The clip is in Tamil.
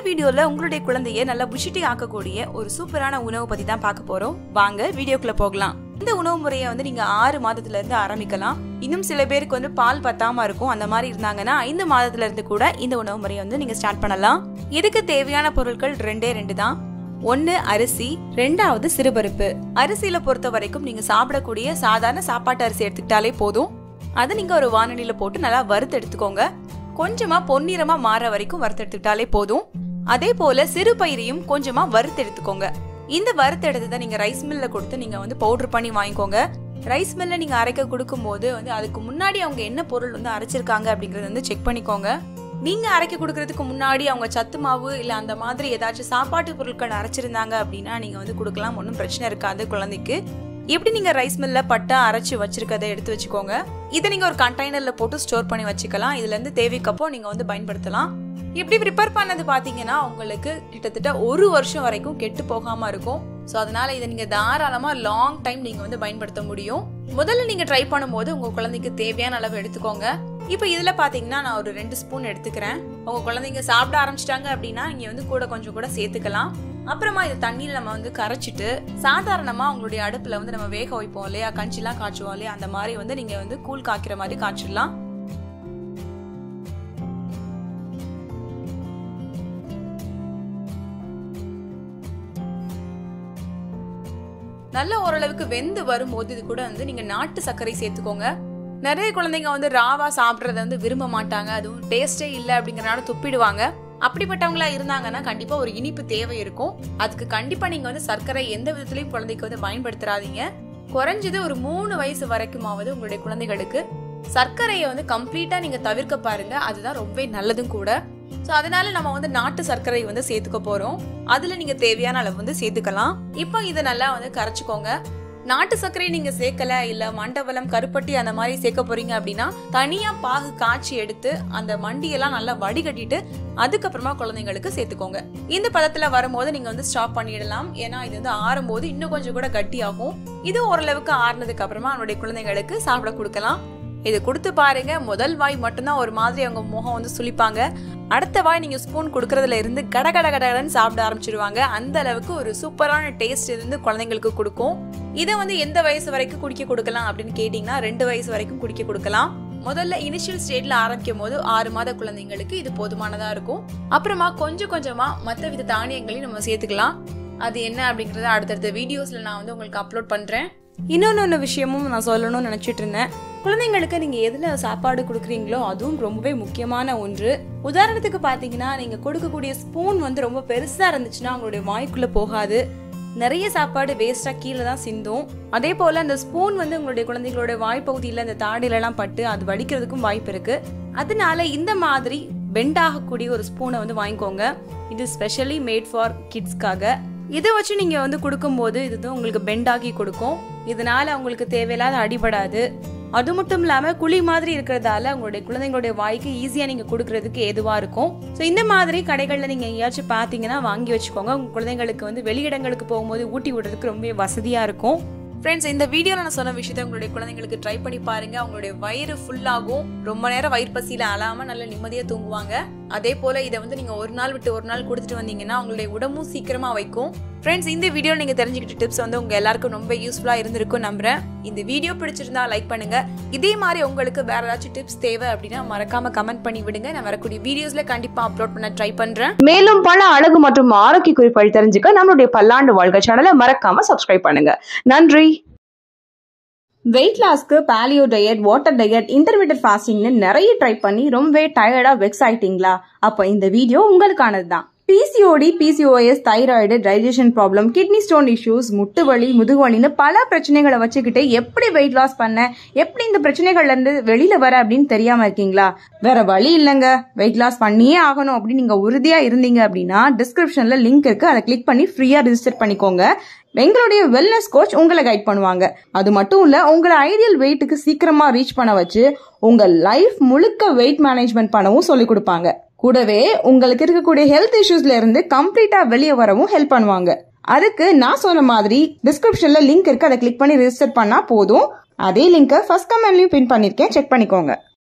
வீடியோல உங்களுடைய குழந்தையை நல்லா புஷிட்டி ஆக்கக்கூடிய ஒரு சூப்பரான உணவு பத்தி தான் பார்க்க போறோம். வாங்க வீடியோக்குள்ள போகலாம். இந்த உணவு முறையை நீங்க 6 மாதத்துல இருந்து ஆரம்பிக்கலாம். இன்னும் சில பேருக்கு பால் பத்தாம இருக்கும். அந்த மாதிரி இருந்தாங்கன்னா 5 மாதத்துல இருந்து கூட இந்த உணவு முறையை நீங்க ஸ்டார்ட் பண்ணலாம். இதுக்கு தேவையான பொருட்கள் 2 தான். 1 அரிசி, 2வது சிறுபருப்பு. அரிசியில பொறுத்த வரைக்கும் நீங்க சாப்பிடக்கூடிய சாதாரண சாப்பாட்டு அரிசி எடுத்துக்கிட்டாலே போதும். அதை நீங்க ஒரு வானலியில போட்டு நல்லா வறுத்து எடுத்துக்கோங்க. கொஞ்சமா பொன்னிறமா மாற வரைக்கும் வறுத்து எடுத்துக்கிட்டாலே போதும். அதே போல சிறு பயிரையும் கொஞ்சமா வறுத்து எடுத்துக்கோங்க. இந்த வறுத்து எடுத்ததை நீங்க ரைஸ் மில்ல கொடுத்து நீங்க பவுடர் பண்ணி வாங்கிக்கோங்க. ரைஸ் மில்ல நீங்க அரைக்க கொடுக்கும் போது அதுக்கு முன்னாடி அவங்க என்ன பொருள் அரைச்சிருக்காங்க அப்படிங்கறத செக் பண்ணிக்கோங்க. நீங்க அரைக்க கொடுக்கறதுக்கு முன்னாடி அவங்க சத்து மாவு இல்ல அந்த மாதிரி ஏதாச்சும் சாப்பாட்டு பொருட்கள் அரைச்சிருந்தாங்க அப்படின்னா நீங்க கொடுக்கலாம். ஒன்றும் பிரச்சனை இருக்காது குழந்தைக்கு. எப்படி நீங்க ரைஸ் மில்ல பட்டா அரைச்சு வச்சிருக்கதை எடுத்து வச்சுக்கோங்க. இதை நீங்க ஒரு கண்டெய்னர்ல போட்டு ஸ்டோர் பண்ணி வச்சுக்கலாம். இதுல இருந்து தேவைக்கப்போ நீங்க பயன்படுத்தலாம். இப்படி ப்ரிப்பேர் பண்ணது பாத்தீங்கன்னா உங்களுக்கு கிட்டத்தட்ட 1 வருஷம் வரைக்கும் கெட்டு போகாம இருக்கும். சோ அதனால இதை நீங்க தாராளமா லாங் டைம் நீங்க பயன்படுத்த முடியும். முதல்ல நீங்க ட்ரை பண்ணும்போது உங்க குழந்தைக்கு தேவையான அளவு எடுத்துக்கோங்க. இப்ப இதுல பாத்தீங்கன்னா நான் ஒரு 2 ஸ்பூன் எடுத்துக்கிறேன். உங்க குழந்தைங்க சாப்பிட ஆரம்பிச்சிட்டாங்க அப்படின்னா நீங்க கூட கொஞ்சம் கூட சேர்த்துக்கலாம். அப்புறமா இது தண்ணியில நம்ம கரைச்சிட்டு சாதாரணமா உங்களுடைய அடுப்புல நம்ம வேக வைப்போம் இல்லையா, கஞ்சிலாம் காய்ச்சுவோம் இல்லையா, அந்த மாதிரி நீங்க கூழ் காய்க்கிற மாதிரி காய்ச்சிடலாம். நல்ல ஓரளவுக்கு வெந்து வரும்போது இது கூட நீங்க நாட்டு சர்க்கரை சேர்த்துக்கோங்க. நிறைய குழந்தைங்க ராவா சாப்பிட்றத விரும்ப மாட்டாங்க. அதுவும் டேஸ்டே இல்லை அப்படிங்கறனால துப்பிடுவாங்க. அப்படிப்பட்டவங்களா இருந்தாங்கன்னா கண்டிப்பா ஒரு இனிப்பு தேவை இருக்கும். அதுக்கு கண்டிப்பா நீங்க சர்க்கரை எந்த விதத்திலயும் குழந்தைக்கு பயன்படுத்தாதீங்க. குறைஞ்சது ஒரு 3 வயசு வரைக்குமாவது உங்களுடைய குழந்தைகளுக்கு சர்க்கரையை கம்ப்ளீட்டா நீங்க தவிர்க்க பாருங்க. அதுதான் ரொம்ப நல்லதும் கூட. சோ அதனால நம்ம நாட்டு சர்க்கரை சேர்த்துக்க போறோம். அதுல நீங்க தேவையான அளவு சேர்த்துக்கலாம். இப்போ இதை நல்லா கரைச்சுக்கோங்க. நாட்டு சர்க்கரை நீங்க சேர்க்கல இல்ல மண்டவலம் கருப்பட்டி அந்த மாதிரி சேர்க்க போறீங்க அப்படின்னா தனியா பாகு காய்ச்சி எடுத்து அந்த மண்டியெல்லாம் நல்லா வடிகட்டிட்டு அதுக்கப்புறமா குழந்தைங்களுக்கு சேர்த்துக்கோங்க. இந்த பதத்துல வரும்போது நீங்க ஸ்டாப் பண்ணிடலாம். ஏன்னா இது ஆறும் போது இன்னும் கொஞ்சம் கூட கட்டி ஆகும். இது ஓரளவுக்கு ஆறுனதுக்கு அப்புறமா அவனுடைய குழந்தைங்களுக்கு சாப்பிட கொடுக்கலாம். இது கொடுத்து பாருங்க. முதல் வாய் மட்டும்தான் ஒரு மாதிரி அவங்க முகம் சுளிப்பாங்க. அடுத்த வாய் நீங்க ஸ்பூன் கொடுக்கறதுல இருந்து கடகடன்னு சாப்பிட ஆரம்பிச்சிருவாங்க. அந்த அளவுக்கு ஒரு சூப்பரான டேஸ்ட் இருந்து குழந்தைங்களுக்கு கொடுக்கும். இதை எந்த வயசு வரைக்கும் குடிக்க கொடுக்கலாம் அப்படின்னு கேட்டீங்கன்னா 2 வயசு வரைக்கும் குடிக்க கொடுக்கலாம். முதல்ல இனிஷியல் ஸ்டேட்ல ஆரம்பிக்கும் போது 6 மாத குழந்தைங்களுக்கு இது போதுமானதா இருக்கும். அப்புறமா கொஞ்சம் கொஞ்சமா மற்ற வித தானியங்களையும் நம்ம சேர்த்துக்கலாம். அது என்ன அப்படிங்கறத அடுத்தடுத்த வீடியோஸ்ல நான் உங்களுக்கு அப்லோட் பண்றேன். இன்னொன்னு விஷயமும் நான் சொல்லணும்னு நினைச்சிட்டு இருந்தேன். குழந்தைங்களுக்கு நீங்க எதுல சாப்பாடு கொடுக்குறீங்களோ அதுவும் ரொம்பவே முக்கியமான ஒன்று. உதாரணத்துக்கு பாத்தீங்கன்னா நீங்க கொடுக்கக்கூடிய ஸ்பூன் ரொம்ப பெருசா இருந்துச்சுன்னா அவங்களுடைய வாய்க்குள்ள போகாது. நிறைய சாப்பாடு வேஸ்டா கீழே தான் சிந்தும். அதே போல அந்த ஸ்பூன் உங்களுடைய குழந்தைகளோட வாய்ப்பகுதியில அந்த தாடையில எல்லாம் பட்டு அது வலிக்கிறதுக்கும் வாய்ப்பு இருக்கு. அதனால இந்த மாதிரி பெண்ட் ஆகக்கூடிய ஒரு ஸ்பூனை வாங்கிக்கோங்க. இது ஸ்பெஷலி மேட் ஃபார் கிட்ஸ்க்காக. இதை வச்சு நீங்க கொடுக்கும் போது இதுதான் உங்களுக்கு பெண்ட் ஆகி கொடுக்கும். இதனால அவங்களுக்கு தேவையில்லாத அடிபடாது. அது மட்டும் இல்லாம குழி மாதிரி இருக்கிறதால உங்களுடைய குழந்தைங்களுடைய வாய்க்கு ஈஸியா நீங்க கொடுக்கறதுக்கு ஏதுவா இருக்கும். சோ இந்த மாதிரி கடைகள்ல நீங்க எங்கேயாச்சும் பாத்தீங்கன்னா வாங்கி வச்சுக்கோங்க. உங்க குழந்தைங்களுக்கு வெளியிடங்களுக்கு போகும்போது ஊட்டி விடுறதுக்கு ரொம்ப வசதியா இருக்கும். ஃப்ரெண்ட்ஸ், இந்த வீடியோல நான் சொன்ன விஷயத்தை உங்களுடைய குழந்தைங்களுக்கு ட்ரை பண்ணி பாருங்க. அவங்களுடைய வயிறு ஃபுல்லாகும். ரொம்ப நேரம் வயிறு பசியில அழாம நல்ல நிம்மதியா தூங்குவாங்க. அதே போல இதை நீங்க ஒரு நாள் விட்டு ஒரு நாள் கொடுத்துட்டு வந்தீங்கன்னா உங்களுடைய உடம்பும் சீக்கிரமா வைக்கும். ஃப்ரெண்ட்ஸ், இந்த வீடியோ நீங்க தெரிஞ்சுக்கிட்ட டிப்ஸ் உங்க எல்லாருக்கும் ரொம்ப யூஸ்ஃபுல்லா இருந்திருக்கும் நம்புறேன். இந்த வீடியோ பிடிச்சிருந்தா லைக் பண்ணுங்க. இதே மாதிரி உங்களுக்கு வேற ஏதாச்சும் டிப்ஸ் தேவை அப்படின்னா மறக்காம கமெண்ட் பண்ணி விடுங்க. நான் வரக்கூடிய வீடியோஸ்ல கண்டிப்பா அப்லோட் பண்ண ட்ரை பண்றேன். மேலும் பல அழகு மற்றும் ஆரோக்கிய குறிப்புகள் தெரிஞ்சுக்க நம்மளுடைய பல்லாண்டு வாழ்க்கை சேனலை மறக்காம சப்ஸ்கிரைப் பண்ணுங்க. நன்றி. வெயிட் லாஸ்க்கு paleo diet, water diet, intermediate ஃபாஸ்டிங்னு நிறைய ட்ரை பண்ணி ரொம்ப டயர்டா வெக்ஸ் ஆயிட்டீங்களா? அப்ப இந்த வீடியோ உங்களுக்கானது தான். PCOD, PCOS, thyroid, digestion problem, kidney stone issues, முட்டு வலி, முதுகுவலின்னு பல பிரச்சனைகளை வச்சுக்கிட்டு எப்படி வெயிட் லாஸ் பண்ண, எப்படி இந்த பிரச்சனைகள்ல இருந்து வெளியில வர அப்படின்னு தெரியாம இருக்கீங்களா? வேற வழி இல்லைங்க. வெயிட் லாஸ் பண்ணியே ஆகணும் அப்படின்னு நீங்க உறுதியா இருந்தீங்க அப்படின்னா டிஸ்கிரிப்ஷன்ல லிங்க் இருக்கு. அதை கிளிக் பண்ணி ஃப்ரீயா ரெஜிஸ்டர் பண்ணிக்கோங்க. எங்களுடைய வெல்னஸ் கோச் உங்களை கைட் பண்ணுவாங்க. அது மட்டும் இல்ல, உங்களை ஐடியல் வெயிட்டுக்கு சீக்கிரமா ரீச் பண்ண வச்சு உங்க லைஃப் முழுக்க வெயிட் மேனேஜ்மெண்ட் பண்ணவும் சொல்லி கொடுப்பாங்க. கூடவே உங்களுக்கு இருக்கக்கூடிய ஹெல்த் இஷ்யூஸ்ல இருந்து கம்ப்ளீட்டா வெளியே வரவும் ஹெல்ப் பண்ணுவாங்க. அதுக்கு நான் சொன்ன மாதிரி டிஸ்கிரிப்ஷன்ல லிங்க் இருக்கு. அதை கிளிக் பண்ணி ரெஜிஸ்டர் பண்ணா போதும். அதே லிங்கை ஃபர்ஸ்ட் கமெண்ட்லயும் பின் பண்ணிருக்கேன், செக் பண்ணிக்கோங்க.